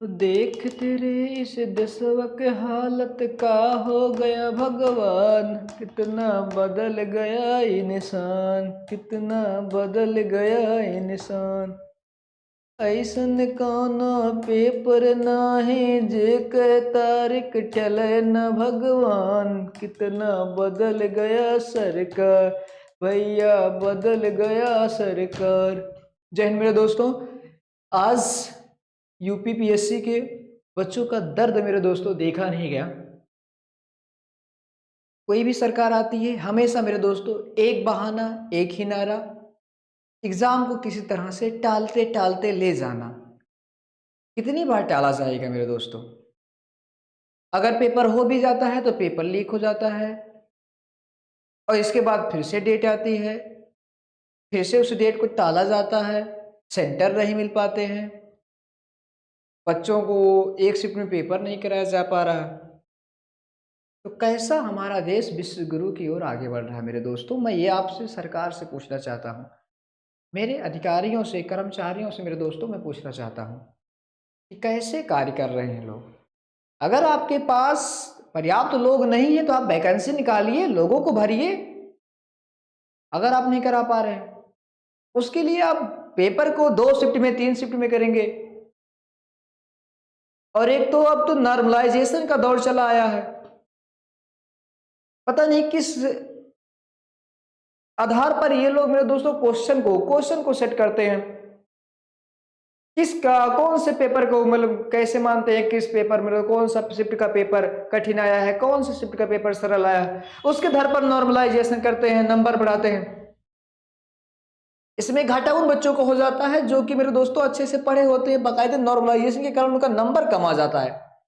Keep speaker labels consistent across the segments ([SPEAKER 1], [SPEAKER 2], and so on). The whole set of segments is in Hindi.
[SPEAKER 1] देख तेरे इस देशवा के हालत का हो गया भगवान, कितना बदल गया इंसान, कितना बदल गया इंसान। ऐसन कौनो पेपर नाहे जेके तारीख चले न भगवान, कितना बदल गया सरकार, भैया बदल गया सरकार। जय हिंद मेरे दोस्तों। आज यूपीपीएससी के बच्चों का दर्द मेरे दोस्तों देखा नहीं गया। कोई भी सरकार आती है हमेशा मेरे दोस्तों एक बहाना एक ही नारा, एग्जाम को किसी तरह से टालते टालते ले जाना। कितनी बार टाला जाएगा मेरे दोस्तों? अगर पेपर हो भी जाता है तो पेपर लीक हो जाता है और इसके बाद फिर से डेट आती है, फिर से उस डेट को टाला जाता है, सेंटर नहीं मिल पाते हैं, बच्चों को एक शिफ्ट में पेपर नहीं कराया जा पा रहा। तो कैसा हमारा देश विश्व गुरु की ओर आगे बढ़ रहा है मेरे दोस्तों? मैं ये आपसे सरकार से पूछना चाहता हूँ, मेरे अधिकारियों से, कर्मचारियों से मेरे दोस्तों मैं पूछना चाहता हूँ कि कैसे कार्य कर रहे हैं लोग। अगर आपके पास पर्याप्त लोग नहीं है तो आप वैकेंसी निकालिए, लोगों को भरिए। अगर आप नहीं करा पा रहे हैं उसके लिए आप पेपर को 2 शिफ्ट में 3 शिफ्ट में करेंगे। और एक तो अब तो नॉर्मलाइजेशन का दौर चला आया है, पता नहीं किस आधार पर ये लोग मेरे दोस्तों क्वेश्चन को सेट करते हैं। किसका कौन से पेपर को मतलब कैसे मानते हैं किस पेपर में कौन सा शिफ्ट का पेपर कठिन आया है, कौन से शिफ्ट का पेपर सरल आया है, उसके आधार पर नॉर्मलाइजेशन करते हैं, नंबर बढ़ाते हैं। इसमें घाटा उन बच्चों को हो जाता है जो कि मेरे दोस्तों अच्छे से पढ़े होते हैं, बाकायदे नॉर्मलाइजेशन के कारण उनका नंबर कम आ जाता है।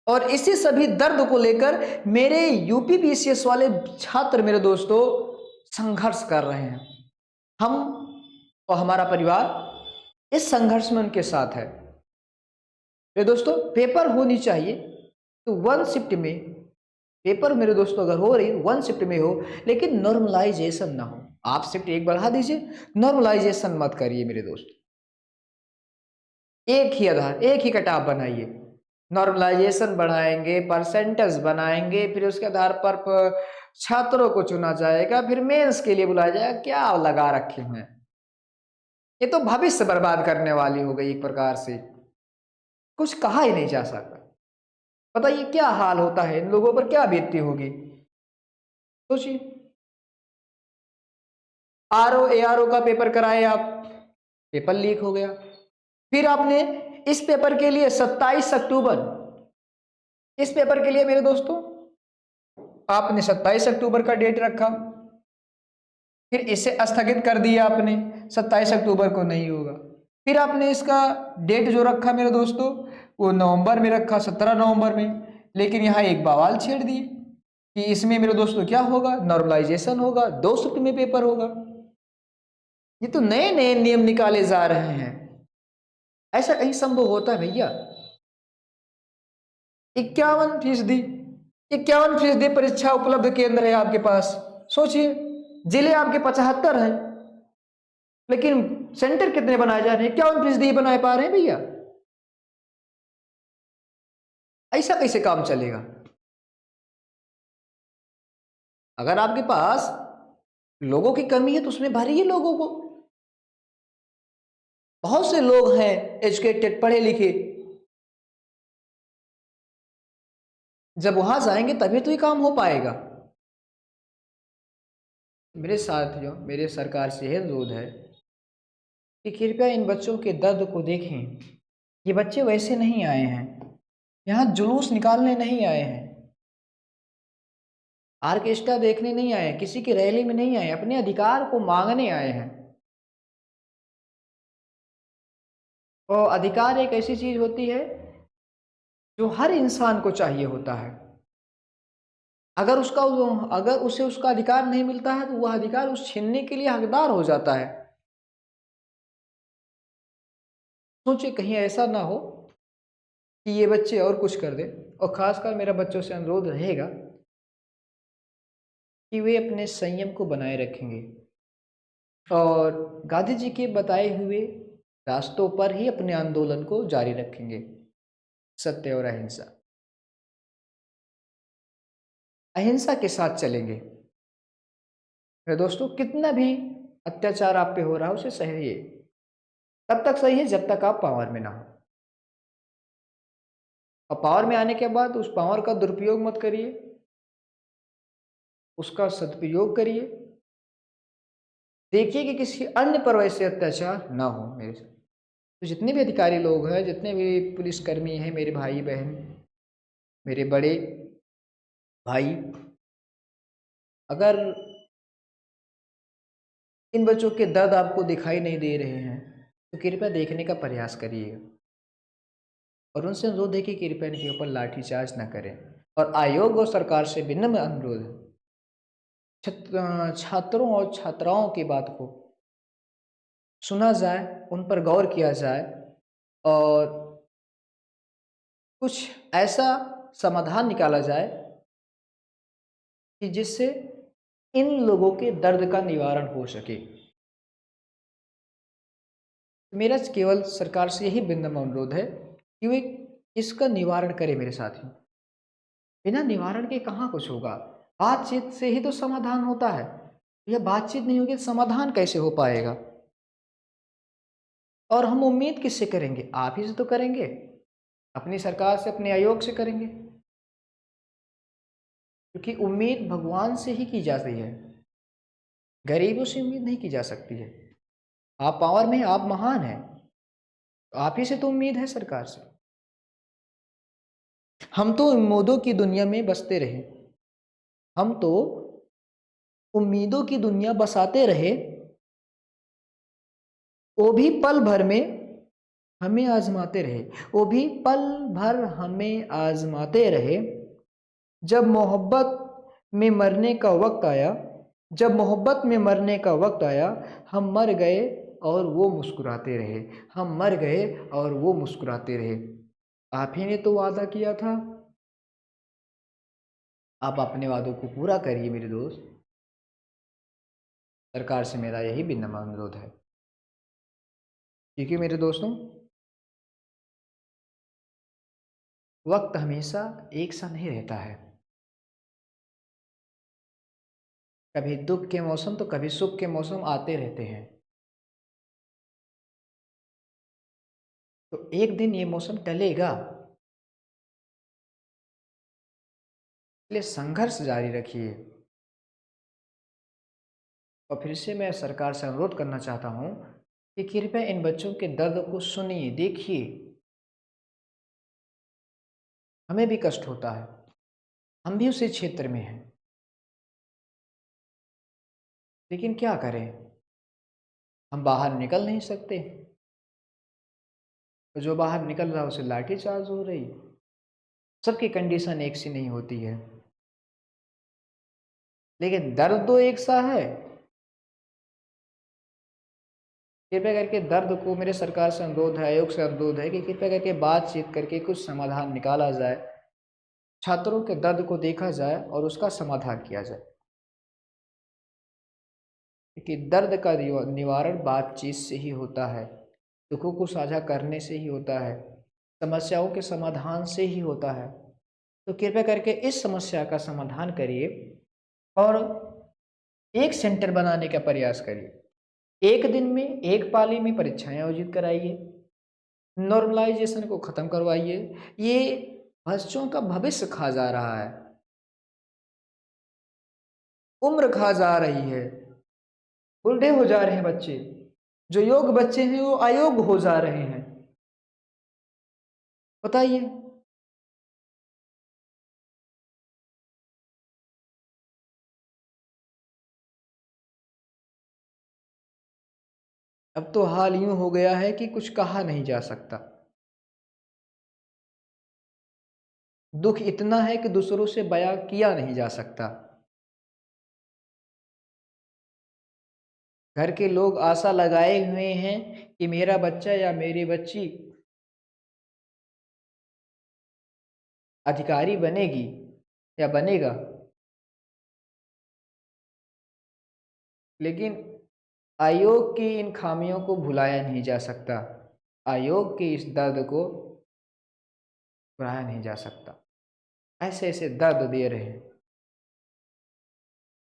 [SPEAKER 1] और इसी सभी दर्द को लेकर मेरे यूपीपीसीएस वाले छात्र मेरे दोस्तों संघर्ष कर रहे हैं। हम और हमारा परिवार इस संघर्ष में उनके साथ है। मेरे दोस्तों पेपर होनी चाहिए तो 1 शिफ्ट में पेपर मेरे दोस्तों अगर हो रही 1 शिफ्ट में हो, लेकिन नॉर्मलाइजेशन ना हो। आप शिफ्ट एक बढ़ा दीजिए, नॉर्मलाइजेशन मत करिए मेरे दोस्त। एक ही आधार एक ही कटाव बनाइए। नॉर्मलाइजेशन बढ़ाएंगे, परसेंटेज बनाएंगे, फिर उसके आधार पर छात्रों को चुना जाएगा, फिर मेंस के लिए बुलाया जाएगा। क्या लगा रखे हैं? ये तो भविष्य बर्बाद करने वाली हो गई एक प्रकार से, कुछ कहा ही नहीं जा सकता। बताइए क्या हाल होता है, इन लोगों पर क्या बीतती होगी, सोचिए। आरओ एआरओ का पेपर कराए आप, पेपर लीक हो गया। फिर आपने इस पेपर के लिए 27 अक्टूबर, इस पेपर के लिए मेरे दोस्तों आपने 27 अक्टूबर का डेट रखा, फिर इसे स्थगित कर दिया आपने, 27 अक्टूबर को नहीं होगा। फिर आपने इसका डेट जो रखा मेरे दोस्तों वो नवंबर में रखा, 17 नवंबर में। लेकिन यहाँ एक बवाल छेड़ दिए कि इसमें मेरे दोस्तों क्या होगा, नॉर्मलाइजेशन होगा, 2 शिफ्ट में पेपर होगा। ये तो नए नए नियम निकाले जा रहे हैं। ऐसा कहीं संभव होता है भैया? 51%, 51% परीक्षा उपलब्ध केंद्र है आपके पास। सोचिए, जिले आपके 75 हैं, लेकिन सेंटर कितने बनाए जा रहे हैं? 51% बनाए पा रहे हैं भैया। ऐसा कैसे काम चलेगा? अगर आपके पास लोगों की कमी है तो उसमें भरिए लोगों को। बहुत से लोग हैं एजुकेटेड, पढ़े लिखे, जब वहां जाएंगे तभी तो ये काम हो पाएगा। मेरे साथियों, मेरे सरकार से यह अनुरोध है कि कृपया इन बच्चों के दर्द को देखें। ये बच्चे वैसे नहीं आए हैं, यहाँ जुलूस निकालने नहीं आए हैं, आर्केस्ट्रा देखने नहीं आए, किसी की रैली में नहीं आए, अपने अधिकार को मांगने आए हैं। और अधिकार एक ऐसी चीज होती है जो हर इंसान को चाहिए होता है। अगर उसे उसका अधिकार नहीं मिलता है तो वह अधिकार उस छीनने के लिए हकदार हो जाता है। सोचिए कहीं ऐसा ना हो कि ये बच्चे और कुछ कर दे। और खासकर मेरा बच्चों से अनुरोध रहेगा कि वे अपने संयम को बनाए रखेंगे और गांधी जी के बताए हुए रास्तों पर ही अपने आंदोलन को जारी रखेंगे। सत्य और अहिंसा, अहिंसा के साथ चलेंगे। मेरे दोस्तों, कितना भी अत्याचार आप पे हो रहा है उसे सहिए, तब तक सही है जब तक आप पावर में ना हो। और पावर में आने के बाद उस पावर का दुरुपयोग मत करिए, उसका सदुपयोग करिए। देखिए कि किसी अन्य पर वैसे अत्याचार ना हो मेरे से। तो जितने भी अधिकारी लोग हैं, जितने भी पुलिसकर्मी हैं, मेरे भाई बहन, मेरे बड़े भाई, अगर इन बच्चों के दर्द आपको दिखाई नहीं दे रहे हैं तो कृपया देखने का प्रयास करिएगा और उनसे अनुरोध है कि कृपया इनके ऊपर लाठीचार्ज न करें। और आयोग और सरकार से विनम्र अनुरोध है, छात्रों और छात्राओं की बात को सुना जाए, उन पर गौर किया जाए और कुछ ऐसा समाधान निकाला जाए कि जिससे इन लोगों के दर्द का निवारण हो सके। मेरा केवल सरकार से यही विनम्र अनुरोध है कि वे इसका निवारण करे मेरे साथियों। बिना निवारण के कहाँ कुछ होगा। बातचीत से ही तो समाधान होता है। यह बातचीत नहीं होगी तो समाधान कैसे हो पाएगा। और हम उम्मीद किससे करेंगे? आप ही से तो करेंगे, अपनी सरकार से, अपने आयोग से करेंगे, क्योंकि उम्मीद भगवान से ही की जाती है, गरीबों से उम्मीद नहीं की जा सकती है। आप पावर में, आप महान हैं, तो आप ही से तो उम्मीद है, सरकार से। हम तो उम्मीदों की दुनिया में बसते रहे, हम तो उम्मीदों की दुनिया बसाते रहे, वो भी पल भर में हमें आजमाते रहे, वो भी पल भर हमें आजमाते रहे। जब मोहब्बत में मरने का वक्त आया, जब मोहब्बत में मरने का वक्त आया, हम मर गए और वो मुस्कुराते रहे, हम मर गए और वो मुस्कुराते रहे। आप ही ने तो वादा किया था, आप अपने वादों को पूरा करिए मेरे दोस्त। सरकार से मेरा यही विनम्र अनुरोध है, क्योंकि मेरे दोस्तों, वक्त हमेशा एक सा नहीं रहता है। कभी दुख के मौसम तो कभी सुख के मौसम आते रहते हैं। तो एक दिन ये मौसम टलेगा, इसलिए संघर्ष जारी रखिए। और फिर से मैं सरकार से अनुरोध करना चाहता हूँ कि कृपया इन बच्चों के दर्द को सुनिए, देखिए। हमें भी कष्ट होता है, हम भी उसी क्षेत्र में हैं, लेकिन क्या करें, हम बाहर निकल नहीं सकते। तो जो बाहर निकल रहा है उसे लाठीचार्ज हो रही। सबकी कंडीशन एक सी नहीं होती है, लेकिन दर्द तो एक सा है। कृपया करके दर्द को, मेरे सरकार से अनुरोध है, आयोग से अनुरोध है कि कृपया करके बातचीत करके कुछ समाधान निकाला जाए, छात्रों के दर्द को देखा जाए और उसका समाधान किया जाए। कि दर्द का निवारण बातचीत से ही होता है, दुखों को साझा करने से ही होता है, समस्याओं के समाधान से ही होता है। तो कृपया करके इस समस्या का समाधान करिए और एक सेंटर बनाने का प्रयास करिए। एक दिन में, एक पाली में परीक्षाएं आयोजित कराइए, नॉर्मलाइजेशन को ख़त्म करवाइए। ये बच्चों का भविष्य खा जा रहा है, उम्र खा जा रही है, बूढ़े हो जा रहे हैं बच्चे। जो योग्य बच्चे हैं वो अयोग्य हो जा रहे हैं। बताइए। अब तो हाल यूं हो गया है कि कुछ कहा नहीं जा सकता। दुख इतना है कि दूसरों से बयां किया नहीं जा सकता। घर के लोग आशा लगाए हुए हैं कि मेरा बच्चा या मेरी बच्ची अधिकारी बनेगी या बनेगा, लेकिन आयोग की इन खामियों को भुलाया नहीं जा सकता। आयोग के इस दर्द को बढ़ाया नहीं जा सकता। ऐसे ऐसे दर्द दे रहे हैं,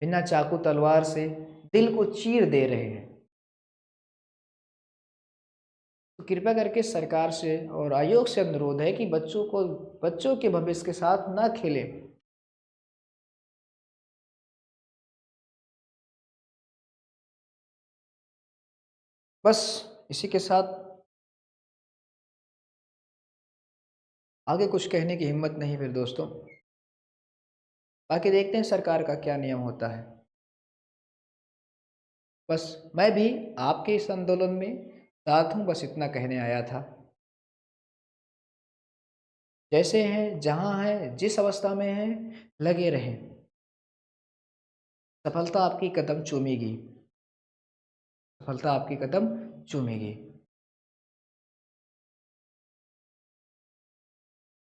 [SPEAKER 1] बिना चाकू तलवार से दिल को चीर दे रहे हैं। तो कृपया करके सरकार से और आयोग से अनुरोध है कि बच्चों के भविष्य के साथ ना खेलें। बस इसी के साथ आगे कुछ कहने की हिम्मत नहीं फिर दोस्तों। बाकी देखते हैं सरकार का क्या नियम होता है। बस मैं भी आपके इस आंदोलन में साथ हूँ, बस इतना कहने आया था। जैसे हैं, जहाँ हैं, जिस अवस्था में हैं, लगे रहें। सफलता आपकी कदम चूमेगी, सफलता आपकी कदम चूमेगी।